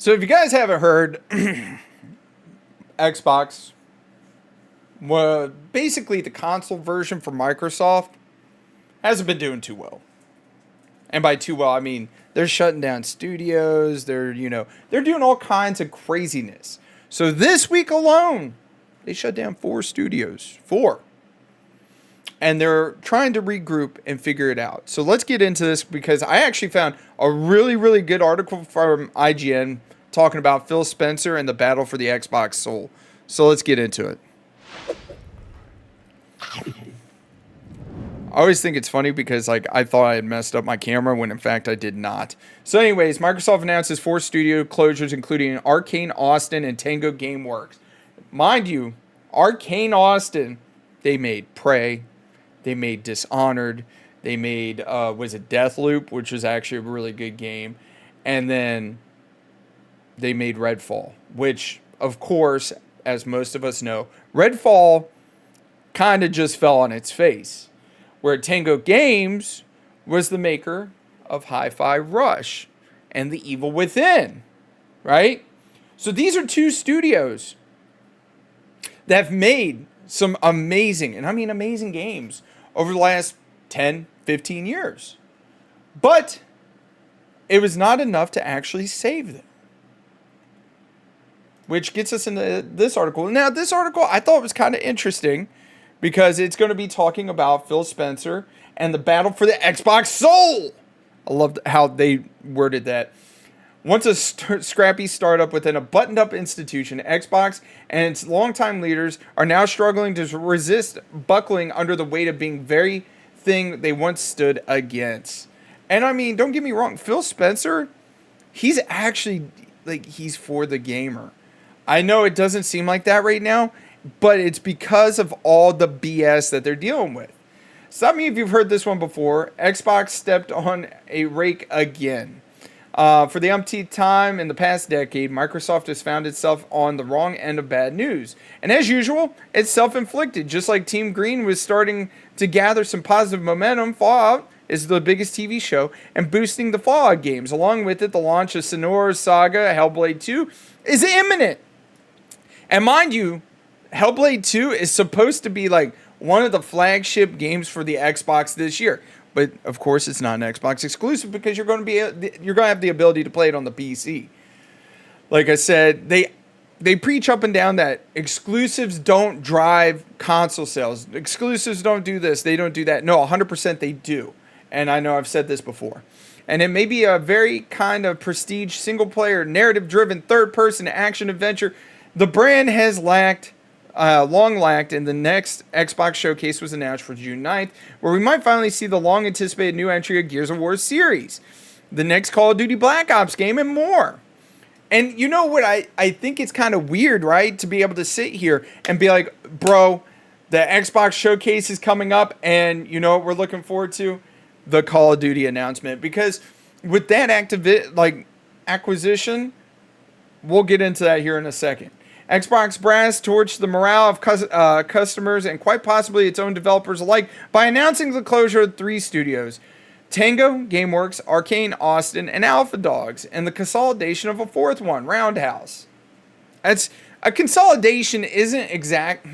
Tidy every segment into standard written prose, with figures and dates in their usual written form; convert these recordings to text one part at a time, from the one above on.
So if you guys haven't heard, Xbox, well, basically the console version for Microsoft, hasn't been doing too well. And by too well, I mean they're shutting down studios. They're doing all kinds of craziness. So this week alone, they shut down 4 studios. 4. And they're trying to regroup and figure it out. So let's get into this because I actually found a really, really good article from IGN talking about Phil Spencer and the battle for the Xbox soul. So let's get into it. I always think it's funny because I thought I had messed up my camera when in fact I did not. So anyways, Microsoft announces 4 studio closures including Arcane Austin and Tango Gameworks. Mind you, Arcane Austin, they made Prey, they made Dishonored, they made Deathloop, which was actually a really good game, and then they made Redfall, which of course, as most of us know, Redfall kind of just fell on its face. Where Tango Games was the maker of Hi-Fi Rush and The Evil Within, right? So these are 2 studios that have made some amazing, and I mean amazing games over the last 10, 15 years. But it was not enough to actually save them. Which gets us into this article. Now, this article I thought was kind of interesting because it's going to be talking about Phil Spencer and the battle for the Xbox soul. I love how they worded that. Once a scrappy startup within a buttoned-up institution, Xbox and its longtime leaders are now struggling to resist buckling under the weight of being very thing they once stood against. And I mean, don't get me wrong, Phil Spencer, he's actually, he's for the gamer. I know it doesn't seem like that right now, but it's because of all the BS that they're dealing with. Some of you have heard this one before. Xbox stepped on a rake again. For the umpteenth time in the past decade, Microsoft has found itself on the wrong end of bad news. And as usual, it's self-inflicted. Just like Team Green was starting to gather some positive momentum, Fallout is the biggest TV show and boosting the Fallout games. Along with it, the launch of Senua's Saga, Hellblade 2, is imminent. And mind you, Hellblade 2 is supposed to be one of the flagship games for the Xbox this year. But of course it's not an Xbox exclusive because you're going to have the ability to play it on the PC. Like I said, they preach up and down that exclusives don't drive console sales. Exclusives don't do this, they don't do that. No, 100% they do. And I know I've said this before. And it may be a very kind of prestige single player narrative driven third person action adventure. The brand has long lacked, and the next Xbox showcase was announced for June 9th, where we might finally see the long-anticipated new entry of Gears of War series, the next Call of Duty Black Ops game, and more. And you know what? I think it's kind of weird, right, to be able to sit here and be like, bro, the Xbox showcase is coming up, and you know what we're looking forward to? The Call of Duty announcement. Because with that acquisition, we'll get into that here in a second. Xbox brass torched the morale of customers and quite possibly its own developers alike by announcing the closure of 3 studios, Tango Gameworks, Arcane Austin, and Alpha Dogs, and the consolidation of a 4th one, Roundhouse. That's a consolidation isn't exact.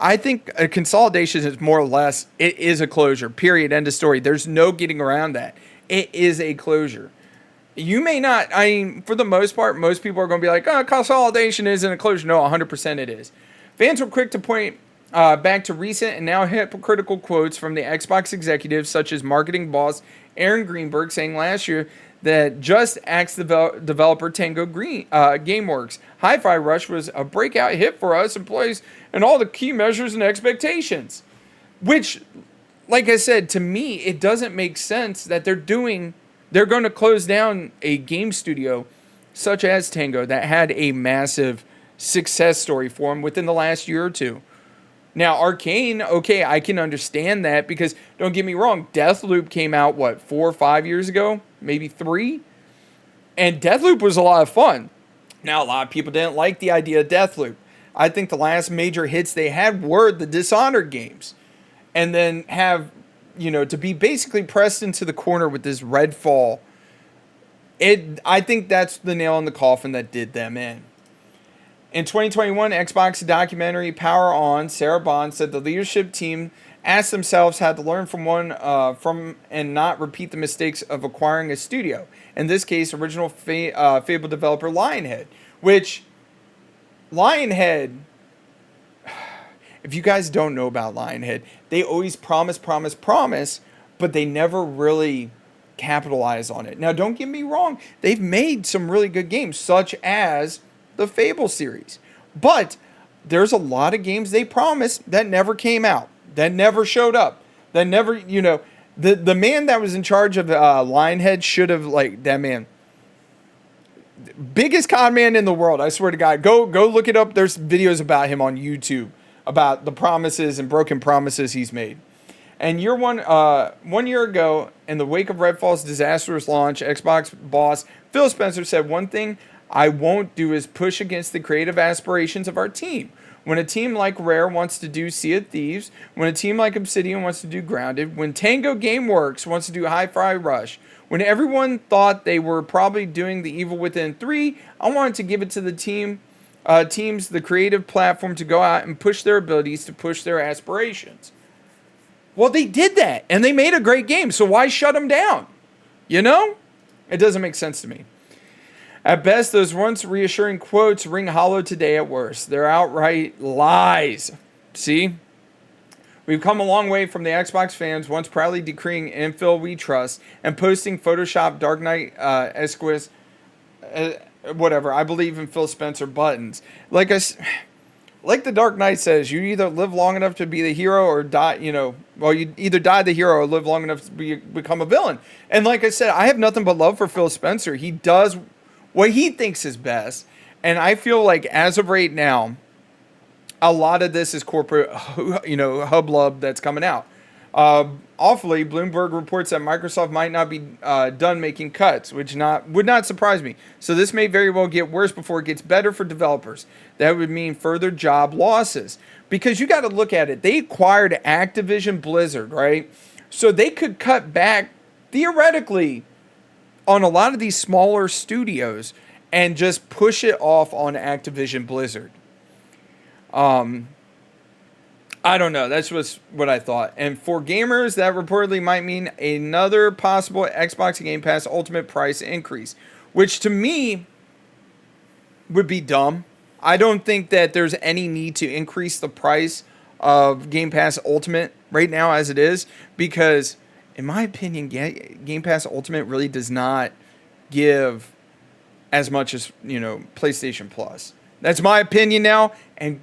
I think a consolidation is more or less, it is a closure, period, end of story. There's no getting around that. It is a closure. You may not, for the most part, most people are going to be like, oh, consolidation isn't a closure. No, 100% it is. Fans were quick to point back to recent and now hypocritical quotes from the Xbox executives, such as marketing boss Aaron Greenberg, saying last year that Just Ask the developer Tango Gameworks. Hi-Fi Rush was a breakout hit for us employees and all the key measures and expectations. Which, like I said, to me, it doesn't make sense that they're going to close down a game studio such as Tango that had a massive success story for them within the last year or 2. Now, Arcane, okay, I can understand that because, don't get me wrong, Deathloop came out, 4 or 5 years ago? Maybe 3? And Deathloop was a lot of fun. Now, a lot of people didn't like the idea of Deathloop. I think the last major hits they had were the Dishonored games. And then have, to be basically pressed into the corner with this Redfall I think that's the nail in the coffin that did them in. In 2021, Xbox documentary Power On, Sarah Bond said the leadership team asked themselves how to learn from and not repeat the mistakes of acquiring a studio. In this case, original Fable developer Lionhead, which Lionhead, if you guys don't know about Lionhead, they always promise, but they never really capitalize on it. Now, don't get me wrong, they've made some really good games, such as the Fable series. But there's a lot of games they promised that never came out, that never showed up, that never, the man that was in charge of Lionhead should have, that man, biggest con man in the world, I swear to God. Go look it up. There's videos about him on YouTube about the promises and broken promises he's made. And 1 year ago, in the wake of Redfall's disastrous launch, Xbox boss Phil Spencer said, "One thing I won't do is push against the creative aspirations of our team. When a team like Rare wants to do Sea of Thieves, when a team like Obsidian wants to do Grounded, when Tango Gameworks wants to do Hi-Fi Rush, when everyone thought they were probably doing The Evil Within 3, I wanted to give it to the teams the creative platform to go out and push their abilities, to push their aspirations." Well, they did that, and they made a great game, so why shut them down? It doesn't make sense to me. At best, those once reassuring quotes ring hollow today at worst. They're outright lies. See? We've come a long way from the Xbox fans once proudly decreeing "Infill we trust" and posting Photoshop Dark Knight Esquisse, whatever, "I believe in Phil Spencer" buttons. Like the Dark Knight says, you either live long enough to be the hero or die, you either die the hero or live long enough to become a villain. And like I said, I have nothing but love for Phil Spencer. He does what he thinks is best. And I feel like as of right now, a lot of this is corporate, hublub that's coming out. Awfully, Bloomberg reports that Microsoft might not be done making cuts, which would not surprise me. So this may very well get worse before it gets better for developers. That would mean further job losses. Because you got to look at it. They acquired Activision Blizzard, right? So they could cut back, theoretically, on a lot of these smaller studios and just push it off on Activision Blizzard. I don't know. That's what I thought. And for gamers, that reportedly might mean another possible Xbox Game Pass Ultimate price increase, which to me would be dumb. I don't think that there's any need to increase the price of Game Pass Ultimate right now as it is, because in my opinion, Game Pass Ultimate really does not give as much as, PlayStation Plus. That's my opinion now, and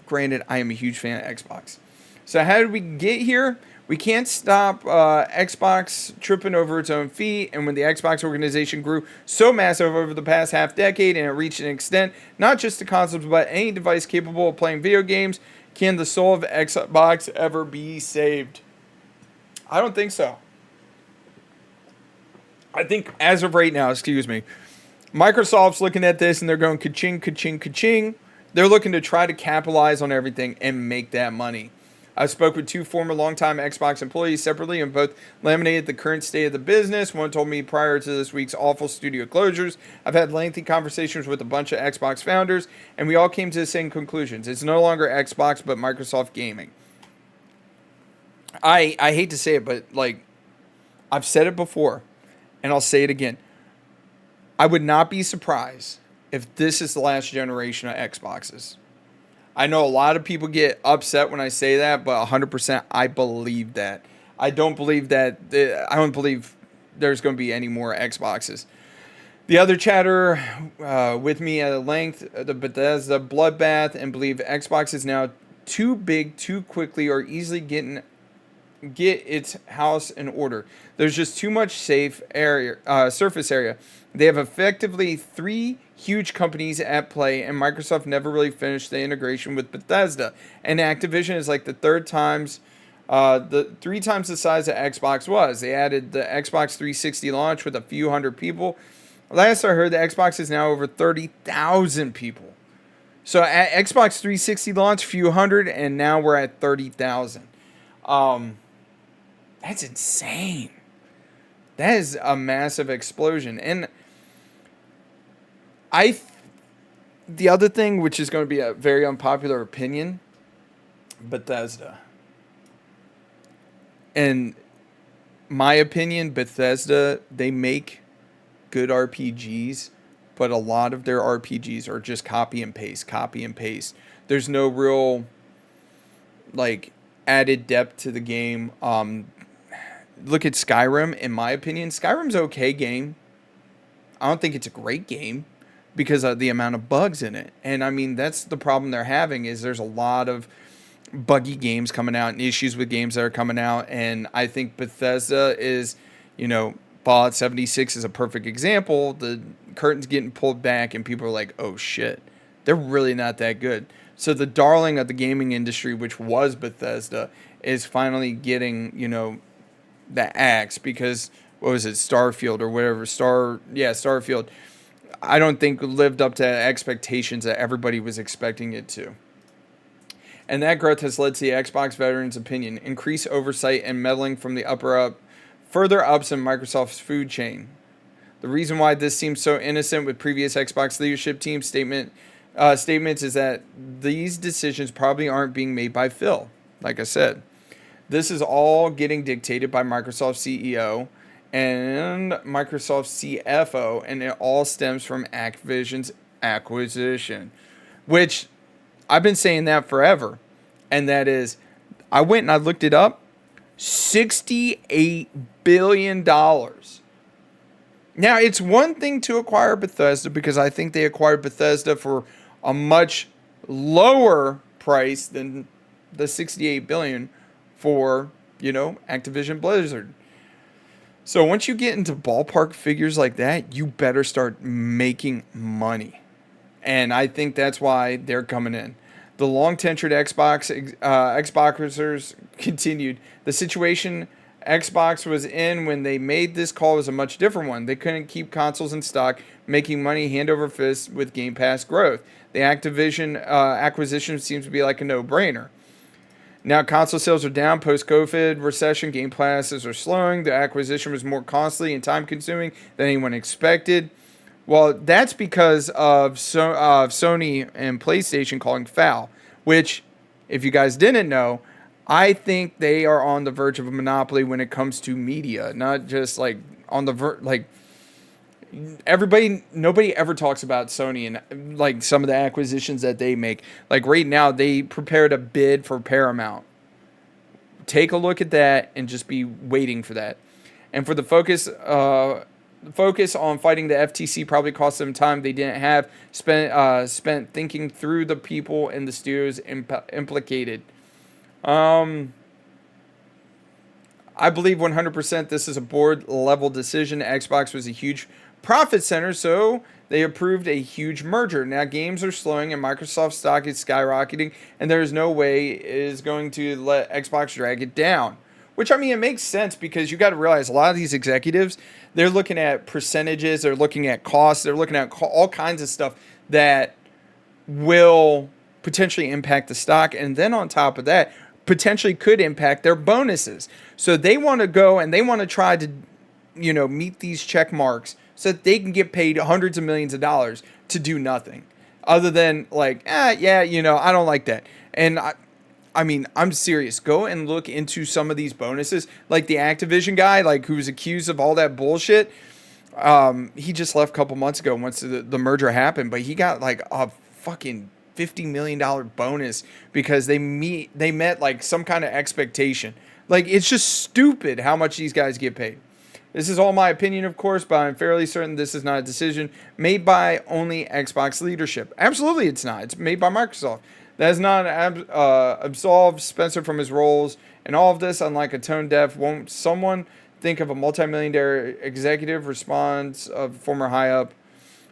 granted, I am a huge fan of Xbox. So how did we get here? We can't stop Xbox tripping over its own feet, and when the Xbox organization grew so massive over the past half decade and it reached an extent, not just to consoles, but any device capable of playing video games, can the soul of Xbox ever be saved? I don't think so. I think as of right now, Microsoft's looking at this and they're going ka-ching, ka-ching, ka-ching. They're looking to try to capitalize on everything and make that money. I spoke with two former longtime Xbox employees separately and both laminated the current state of the business. One told me prior to this week's awful studio closures, I've had lengthy conversations with a bunch of Xbox founders, and we all came to the same conclusions. It's no longer Xbox, but Microsoft Gaming. I hate to say it, but I've said it before, and I'll say it again. I would not be surprised if this is the last generation of Xboxes. I know a lot of people get upset when I say that, but 100% I believe that. I don't believe there's going to be any more Xboxes. The other chatter with me at length, the Bethesda bloodbath, and believe Xbox is now too big, too quickly, or easily get its house in order. There's just too much surface area. They have effectively three huge companies at play, and Microsoft never really finished the integration with Bethesda. And Activision is like the three times the size that Xbox was. They added the Xbox 360 launch with a few hundred people. Last I heard, the Xbox is now over 30,000 people. So at Xbox 360 launch, few hundred, and now we're at 30,000. That's insane. That is a massive explosion. And The other thing, which is going to be a very unpopular opinion, Bethesda. In my opinion, Bethesda, they make good RPGs, but a lot of their RPGs are just copy and paste, copy and paste. There's no real like added depth to the game. Look at Skyrim. In my opinion, Skyrim's okay game. I don't think it's a great game because of the amount of bugs in it. And I mean, that's the problem they're having is there's a lot of buggy games coming out and issues with games that are coming out. And I think Bethesda is, Fallout 76 is a perfect example. The curtain's getting pulled back and people are like, oh shit, they're really not that good. So the darling of the gaming industry, which was Bethesda, is finally getting, the axe because, what was it, Starfield or whatever, Starfield, I don't think lived up to expectations that everybody was expecting it to. And that growth has led to the Xbox veterans' opinion, increased oversight and meddling from the further ups in Microsoft's food chain. The reason why this seems so innocent with previous Xbox leadership team statements is that these decisions probably aren't being made by Phil. Like I said, this is all getting dictated by Microsoft CEO and Microsoft CFO, and it all stems from Activision's acquisition, which I've been saying that forever. And that is, I went and I looked it up, $68 billion. Now, it's one thing to acquire Bethesda because I think they acquired Bethesda for a much lower price than the $68 billion for, Activision Blizzard. So once you get into ballpark figures like that, you better start making money. And I think that's why they're coming in. The long-tenured Xboxers continued. The situation Xbox was in when they made this call was a much different one. They couldn't keep consoles in stock, making money hand over fist with Game Pass growth. The Activision acquisition seems to be like a no-brainer. Now console sales are down post-COVID recession. Game Passes are slowing. The acquisition was more costly and time-consuming than anyone expected. Well, that's because of Sony and PlayStation calling foul, which, if you guys didn't know, I think they are on the verge of a monopoly when it comes to media, not just like on the nobody ever talks about Sony and like some of the acquisitions that they make. Like right now, they prepared a bid for Paramount. Take a look at that and just be waiting for that. And for the focus on fighting the FTC probably cost them time they didn't have spent thinking through the people and the studios implicated. I believe 100% this is a board level decision. Xbox was a huge profit center, so they approved a huge merger. Now games are slowing and Microsoft stock is skyrocketing, and there is no way it is going to let Xbox drag it down. Which, I mean, it makes sense because you got to realize a lot of these executives, they're looking at percentages, they're looking at costs, they're looking at all kinds of stuff that will potentially impact the stock. And then on top of that, potentially could impact their bonuses. So they want to go and they want to try to, meet these check marks so that they can get paid hundreds of millions of dollars to do nothing other than like, I don't like that. And I mean, I'm serious. Go and look into some of these bonuses. Like the Activision guy, like who was accused of all that bullshit. He just left a couple months ago once the merger happened, but he got like a fucking $50 million bonus because they met like some kind of expectation. Like it's just stupid how much these guys get paid. This is all my opinion, of course, but I'm fairly certain this is not a decision made by only Xbox leadership. Absolutely, it's not. It's made by Microsoft. That has not absolved Spencer from his roles. And all of this, unlike a tone deaf, won't someone think of a multi-million-dollar executive response of former high-up?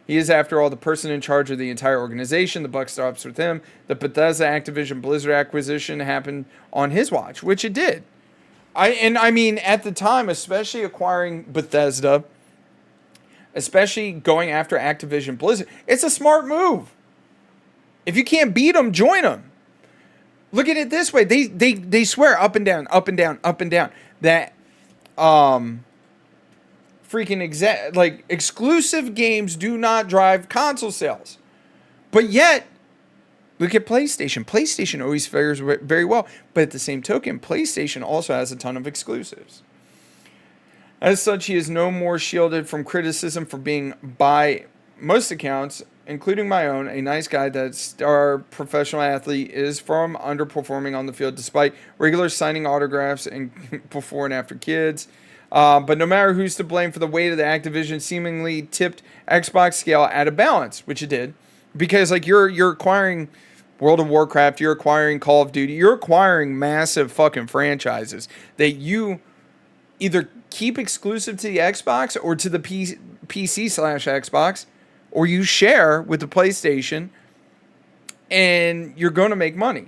He is, after all, the person in charge of the entire organization. The buck stops with him. The Bethesda Activision Blizzard acquisition happened on his watch, which it did. I mean, at the time, especially acquiring Bethesda, especially going after Activision Blizzard, it's a smart move. If you can't beat them, join them. Look at it this way. They swear up and down, up and down, up and down that for freaking exclusive games do not drive console sales. But yet, look at PlayStation. PlayStation always fares very well. But at the same token, PlayStation also has a ton of exclusives. As such, he is no more shielded from criticism for being, by most accounts, including my own, a nice guy that star professional athlete is from underperforming on the field despite regular signing autographs and before and after kids. But no matter who's to blame for the weight of the Activision seemingly tipped Xbox scale out of balance, which it did, because like you're acquiring World of Warcraft, you're acquiring Call of Duty, you're acquiring massive fucking franchises that you either keep exclusive to the Xbox or to the PC/Xbox, or you share with the PlayStation, and you're going to make money.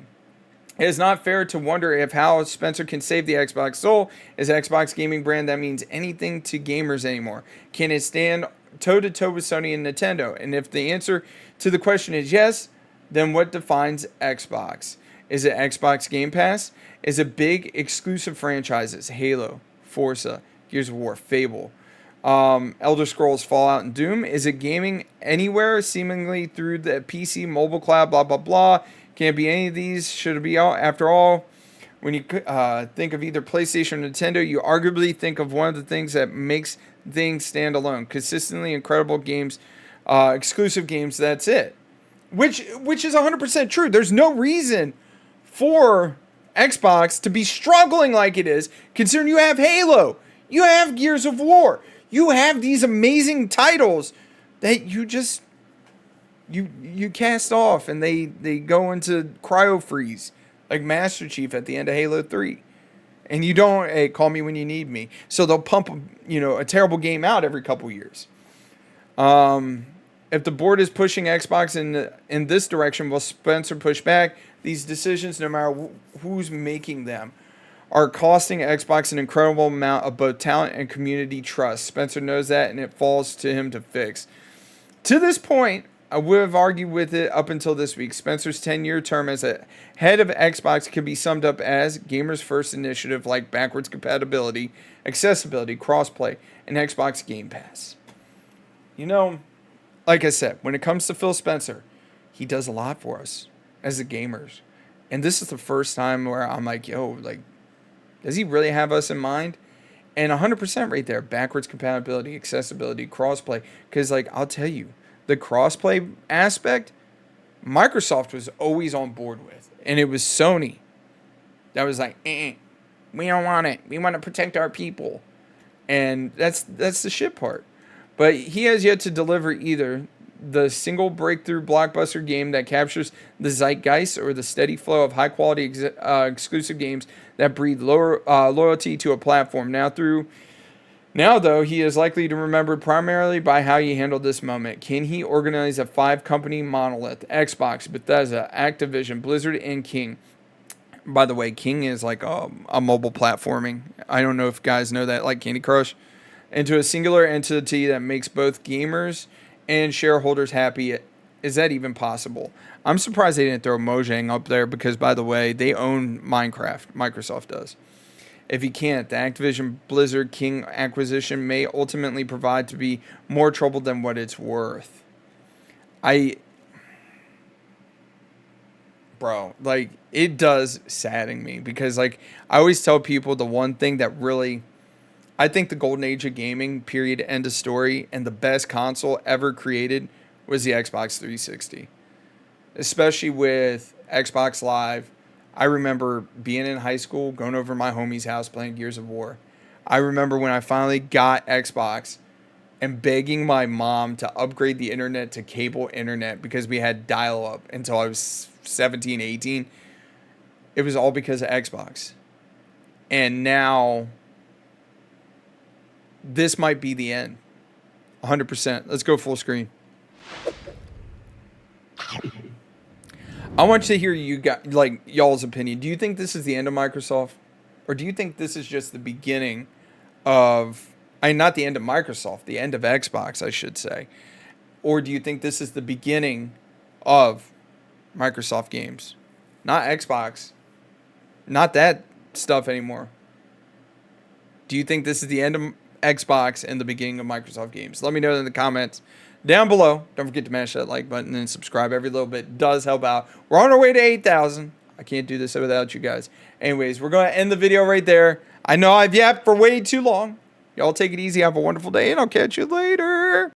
It is not fair to wonder if how Spencer can save the Xbox soul as Xbox gaming brand that means anything to gamers anymore. Can it stand toe-to-toe with Sony and Nintendo? And if the answer to the question is yes, then what defines Xbox? Is it Xbox Game Pass? Is it big exclusive franchises? Halo, Forza, Gears of War, Fable, Elder Scrolls, Fallout, and Doom? Is it gaming anywhere seemingly through the PC, mobile cloud, blah, blah, blah? Can't be any of these. Should it be out? After all, when you think of either PlayStation or Nintendo, you arguably think of one of the things that makes things stand alone. Consistently incredible games, exclusive games, that's it. Which is 100% true. There's no reason for Xbox to be struggling like it is, considering you have Halo, you have Gears of War, you have these amazing titles that you just you cast off and they go into cryo freeze like Master Chief at the end of Halo 3. And you don't, hey, call me when you need me. So they'll pump, a terrible game out every couple years. If the board is pushing Xbox in this direction, will Spencer push back? These decisions, no matter who's making them, are costing Xbox an incredible amount of both talent and community trust. Spencer knows that, and it falls to him to fix. To this point, I would have argued with it up until this week. Spencer's 10-year term as a head of Xbox can be summed up as gamers' first initiative like backwards compatibility, accessibility, crossplay, and Xbox Game Pass. Like I said, when it comes to Phil Spencer, he does a lot for us as the gamers. And this is the first time where I'm like, does he really have us in mind? And 100% right there, backwards compatibility, accessibility, crossplay. Because, I'll tell you, the crossplay aspect, Microsoft was always on board with. And it was Sony that was like, we don't want it. We want to protect our people. And that's the shit part. But he has yet to deliver either the single breakthrough blockbuster game that captures the zeitgeist or the steady flow of high-quality exclusive games that breed loyalty to a platform. Now, though, he is likely to remember primarily by how he handled this moment. Can he organize a 5-company monolith? Xbox, Bethesda, Activision, Blizzard, and King. By the way, King is like a mobile platforming. I don't know if guys know that, like Candy Crush. Into a singular entity that makes both gamers and shareholders happy. Is that even possible? I'm surprised they didn't throw Mojang up there because, by the way, they own Minecraft. Microsoft does. If he can't, the Activision Blizzard King acquisition may ultimately provide to be more trouble than what it's worth. It does sadden me because, I always tell people the one thing that really, I think the golden age of gaming, period, end of story, and the best console ever created was the Xbox 360. Especially with Xbox Live. I remember being in high school, going over to my homie's house, playing Gears of War. I remember when I finally got Xbox and begging my mom to upgrade the internet to cable internet because we had dial-up until I was 17, 18. It was all because of Xbox. And now, this might be the end. 100%. Let's go full screen. I want you to hear y'all's opinion. Do you think this is the end of Microsoft? Or do you think this is just the beginning of, not the end of Microsoft, the end of Xbox, I should say. Or do you think this is the beginning of Microsoft games? Not Xbox. Not that stuff anymore. Do you think this is the end of Xbox and the beginning of Microsoft games. Let me know in the comments down below. Don't forget to mash that like button and subscribe. Every little bit does help out. We're on our way to 8,000. I can't do this without you guys. Anyways, we're going to end the video right there. I know I've yapped for way too long. Y'all take it easy. Have a wonderful day, and I'll catch you later.